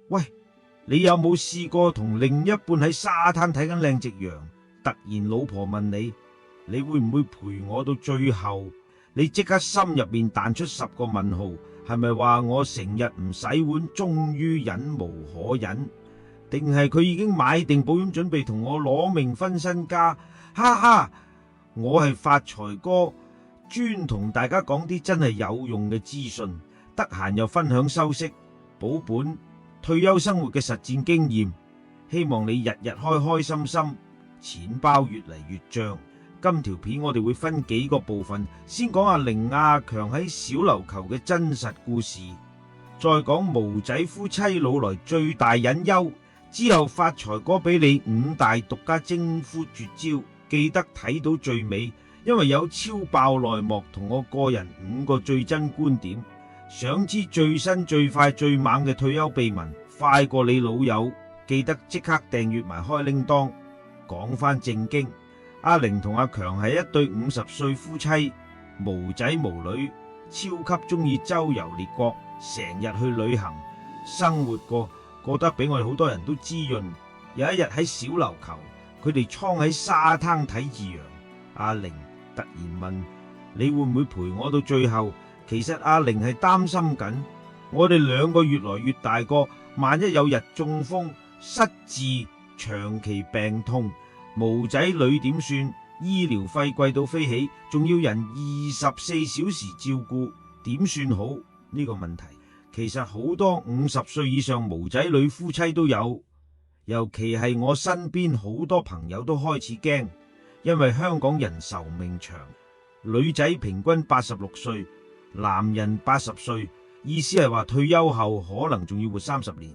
喂，你有冇試過同另一半喺沙灘睇緊靚夕陽，突然老婆問你，你會唔會陪我到最後？你即刻心入面彈出10個問號，係咪話我成日唔洗碗，終於忍無可忍？定係佢已經買定保險準備同我攞命分身家？哈哈，我係發財哥，專同大家講啲真係有用嘅資訊，得閒又分享收息、保本、退休生活嘅實戰經驗，希望你日日開開心心，錢包越嚟越漲。今條片我哋會分幾個部分，先講阿凌阿強喺小琉球嘅真實故事，再講毛仔夫妻老來最大隱憂，之後發財哥俾你5大獨家征夫絕招，記得睇到最尾，因為有超爆內幕同我個人5個最真觀點。想知最新最快最猛嘅退休秘聞，快過你老友，記得即刻訂閱埋開鈴鐺。講翻正經，阿凌同阿強係一對50歲夫妻，無仔無女，超級中意周遊列國，成日去旅行，生活過得比我哋好多人都滋潤。有一日喺小琉球，佢哋倉喺沙灘睇夕陽，阿凌突然問，你會唔會陪我到最後？其實阿凌係擔心緊，我哋2個越來越大個，萬一有日中風、失智、長期病痛，無仔女點算？醫療費貴到飛起，仲要人24小時照顧，點算好？呢個問題其實好多50歲以上無仔女夫妻都有，尤其係我身邊好多朋友都開始驚，因為香港人壽命長，女仔平均86歲，男人80歲，意思係話退休後可能仲要活30年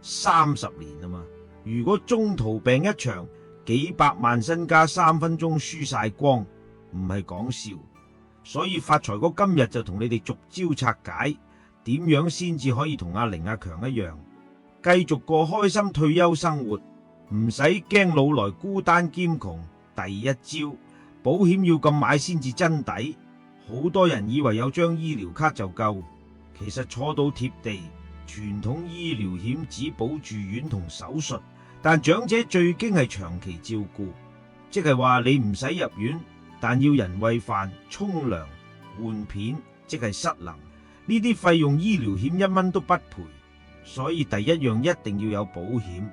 ，30年啊嘛！如果中途病一場，幾百萬身家3分鐘輸晒光，唔係講笑。所以發財哥今日就同你哋逐招拆解，點樣先至可以同阿凌阿強一樣，繼續過開心退休生活，唔使驚老來孤單兼窮。第一招，保險要咁買先至真抵。好多人以為有張醫療卡就夠，其實錯到貼地。傳統醫療險只保住院同手術，但長者最驚係長期照顧，即係話你唔使入院，但要人餵飯、沖涼、換片，即係失能。呢啲費用醫療險1蚊都不賠，所以第一樣一定要有保險。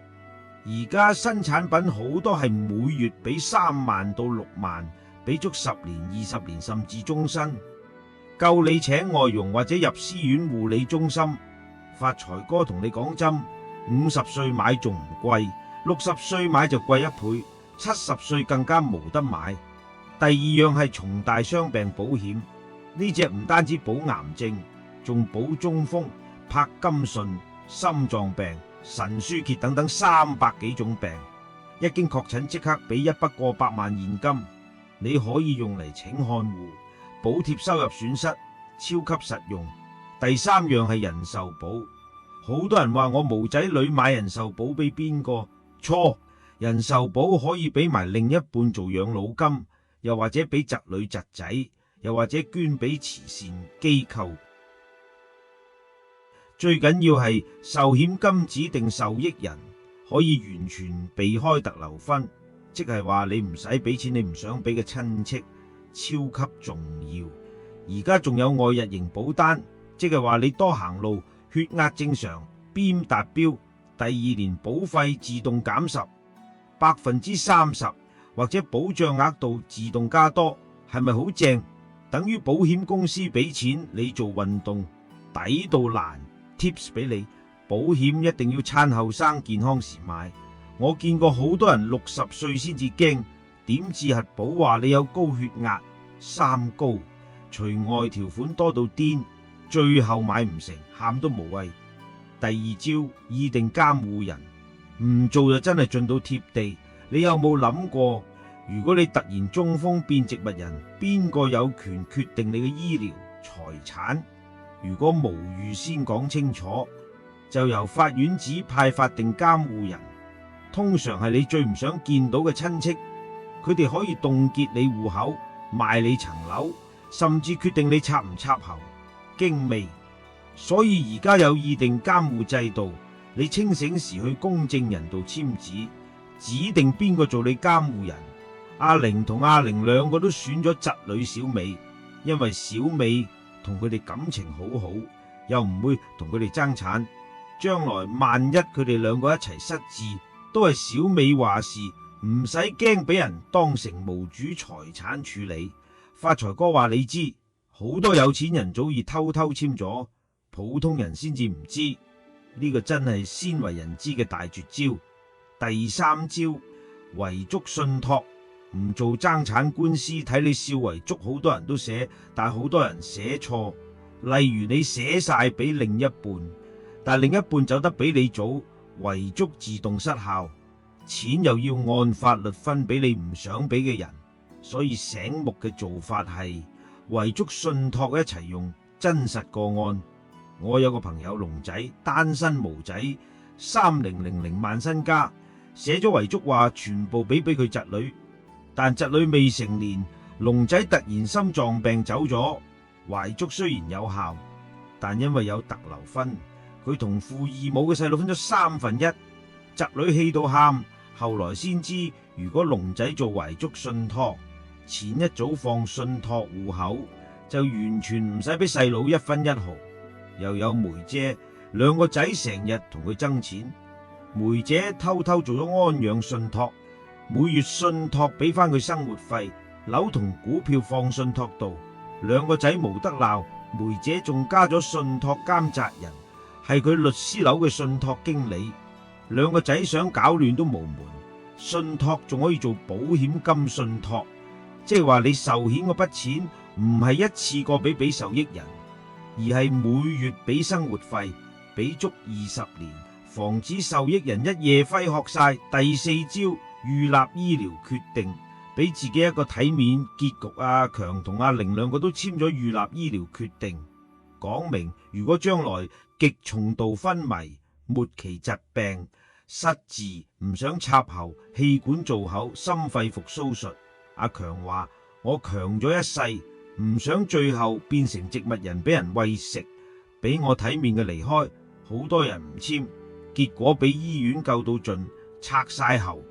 而家新產品好多係每月俾3萬到6萬，俾足10年、20年甚至終身，夠你請外傭或者入私院護理中心。發財哥同你講真，50歲買仲唔貴，60歲買就貴1倍，70歲更加冇得買。第二樣係重大傷病保險，呢隻唔單止保癌症，仲保中風、柏金遜、心臟病、腎衰竭等等300幾種病，一經確診即刻俾一筆過百萬現金，你可以用嚟請看護，補貼收入損失，超級實用。第三樣係人壽保，好多人話我無仔女買人壽保俾邊個？錯，人壽保可以俾埋另一半做養老金，又或者俾侄女侄仔，又或者捐俾慈善機構。最緊要係壽險金指定受益人，可以完全避開特留分，即係話你唔使俾錢你唔想俾嘅親戚，超級重要。而家仲有外日型保單，即係話你多行路，血壓正常，BIM達標，第2年保費自動減10%，30%，或者保障額度自動加多，係咪好正？等於保險公司俾錢你做運動，抵到爛。Tips 俾你，保險一定要趁後生健康時買。我見過好多人60歲先至驚，點知核保話你有高血壓，3高，除外條款多到癲，最後買唔成，喊都無謂。第2招，擬定監護人，唔做就真係盡到貼地。你有冇諗過，如果你突然中風變植物人，邊個有權決定你嘅醫療財產？如果無預先講清楚，就由法院指派法定監護人，通常係你最唔想見到嘅親戚，佢哋可以凍結你戶口、賣你層樓，甚至決定你插唔插喉。經未？所以而家有擬定監護制度，你清醒時去公證人度簽字，指定邊個做你監護人。阿玲同阿玲兩個都選咗侄女小美，因為小美同佢哋感情好好，又唔會同佢哋爭產。將來萬一佢哋兩個一齊失智，都係小美話事，唔使驚俾人當成無主財產處理。發財哥話你知，好多有錢人早已偷偷簽咗，普通人先至唔知。呢個真係鮮為人知嘅大絕招。第三招，遺囑信託，唔做爭產官司。睇你笑遺囑好多人都寫，但係好多人寫錯。例如你寫晒俾另一半，但係另一半走得比你早，遺囑自動失效，錢又要按法律分俾你唔想俾嘅人。所以醒目嘅做法係遺囑信託一齊用，真實個案。我有個朋友龍仔，單身無仔，3000萬身家，寫咗遺囑話全部俾佢侄女，但侄女未成年，龍仔突然心臟病走咗。遺囑雖然有效，但因為有特留分，佢同父異母嘅細路分咗1/3，侄女氣到喊。後來先知，如果龍仔做遺囑信託，錢一早放信託戶口，就完全唔使俾細佬1分1毫。又有梅姐，兩個仔成日同佢爭錢，梅姐偷偷做咗安養信託，每月信託俾翻佢生活費，樓同股票放信託度，兩個仔無得鬧。梅姐仲加咗信託監察人，係佢律師樓嘅信託經理。兩個仔想搞亂都無門，信託仲可以做保險金信託，即係話你壽險嗰筆錢唔係一次過俾受益人，而係每月俾生活費，俾足20年，防止受益人一夜揮霍晒。第四招，預立醫療決定，俾自己一個體面結局。阿強同阿玲兩個都簽咗預立醫療決定，講明如果將來極重度昏迷、末期疾病、失智，唔想插喉、氣管造口、心肺復甦術。阿強話：我強咗一世，唔想最後變成植物人俾人餵食，俾我體面嘅離開。好多人唔簽，結果俾醫院救到盡，拆晒喉，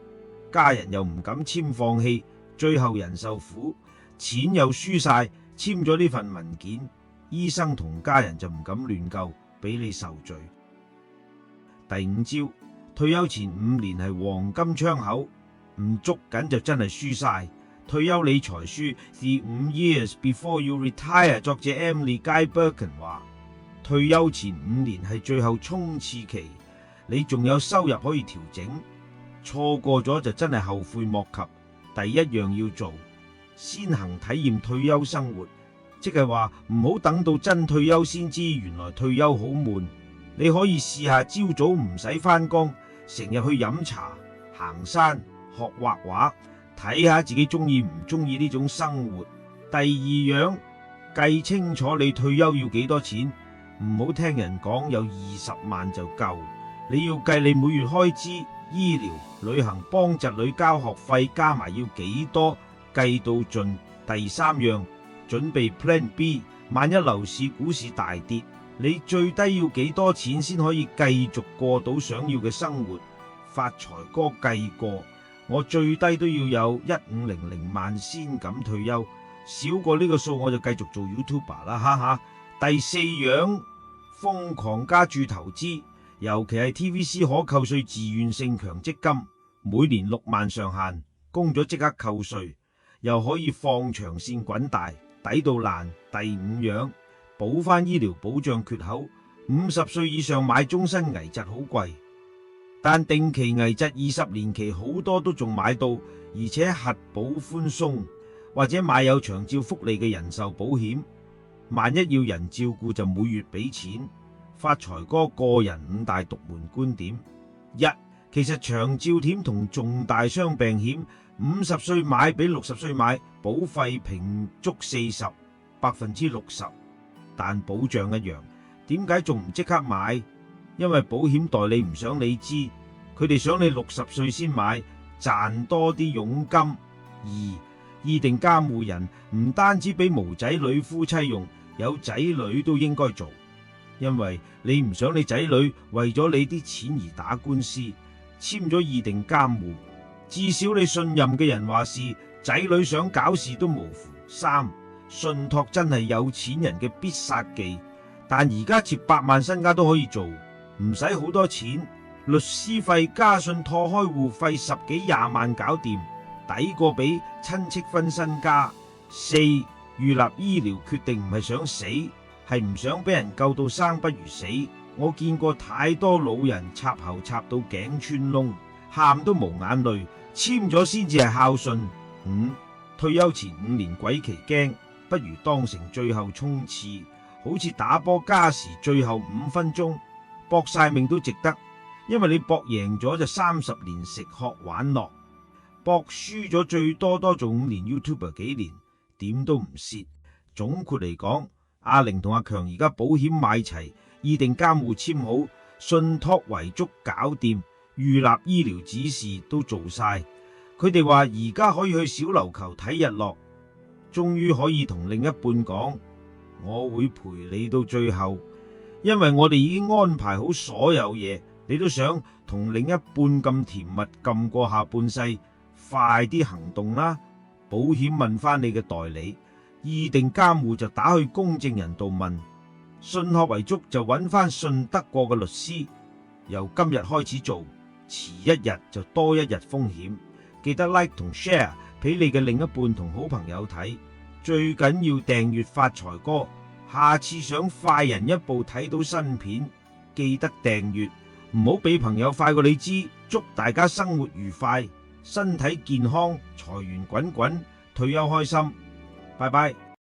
家人又唔敢簽放棄，最後人受苦，錢又輸晒。簽咗呢份文件，醫生同家人就唔敢亂救，俾你受罪。第5招，退休前5年係黃金窗口，唔捉緊就真係輸晒。退休理財書《The 5 Years Before You Retire》作者 Emily Guy Birken 話：退休前5年係最後衝刺期，你仲有收入可以調整，錯過咗就真係後悔莫及。第一樣要做，先行體驗退休生活，即係話唔好等到真退休先知原來退休好悶。你可以試下朝早唔使返工，成日去飲茶、行山、學畫畫，睇下自己中意唔中意呢種生活。第二樣，計清楚你退休要幾多錢，唔好聽人講有20萬就夠，你要計你每月開支、醫療、旅行、幫侄女交學費，加埋要幾多，計到盡。第三樣，準備 Plan B， 萬一樓市股市大跌，你最低要幾多錢先可以繼續過到想要嘅生活？發財哥計過，我最低都要有1500萬先敢退休，少過呢個數我就繼續做 YouTuber 啦，哈哈。第四樣，瘋狂加注投資，尤其係 TVC 可扣稅自願性強積金，每年6萬上限，供咗即刻扣稅，又可以放長線滾大，抵到爛。第五樣，補翻醫療保障缺口，50歲以上買終身危疾好貴，但定期危疾20年期好多都仲買到，而且核保寬鬆，或者買有長照福利嘅人壽保險，萬一要人照顧就每月俾錢。發財哥個人5大獨門觀點：一，其實長照險同重大傷病險50歲買比60歲買保費平足40%，60%，但保障一樣。點解仲唔即刻買？因為保險代理唔想你知，佢哋想你60歲先買，賺多啲佣金。二，擬定監護人唔單止俾無仔女夫妻用，有仔女都應該做。因為你唔想你仔女為咗你啲錢而打官司，簽咗議定監護。至少你信任嘅人話事，仔女想搞事都無符。三，信託真係有錢人嘅必殺技，但而家接100萬身家都可以做，唔使好多錢，律師費加信託開戶費10幾20萬搞掂，抵過俾親戚分身家。四，預立醫療決定唔係想死，係唔想俾人救到生不如死。我見過太多老人插喉插到頸穿窿，喊都無眼淚，簽咗先至係孝順。五，退休前5年鬼奇驚，不如當成最後衝刺，好似打波加時最後5分鐘，搏晒命都值得。因為你搏贏咗就30年食喝玩樂，搏輸咗最多做5年 YouTuber 幾年，點都唔蝕。總括嚟講，阿玲同阿強而家保險買齊，議定監護簽好，信託遺囑搞掂，預立醫療指示都做晒。佢哋話而家可以去小琉球睇日落，終於可以同另一半講，我會陪你到最後，因為我哋已經安排好所有嘢。你都想同另一半咁甜蜜撳過下半世，快啲行動啦！保險問翻你嘅代理，議定監護就打去公證人度問，信託遺囑就揾翻信得過嘅律師。由今日開始做，遲一日就多一日風險。記得 like 同 share 俾你嘅另一半同好朋友睇，最緊要訂閱發財哥。下次想快人一步睇到新片，記得訂閱。唔好俾朋友快過你知，祝大家生活愉快，身體健康，財源滾滾，退休開心，拜拜。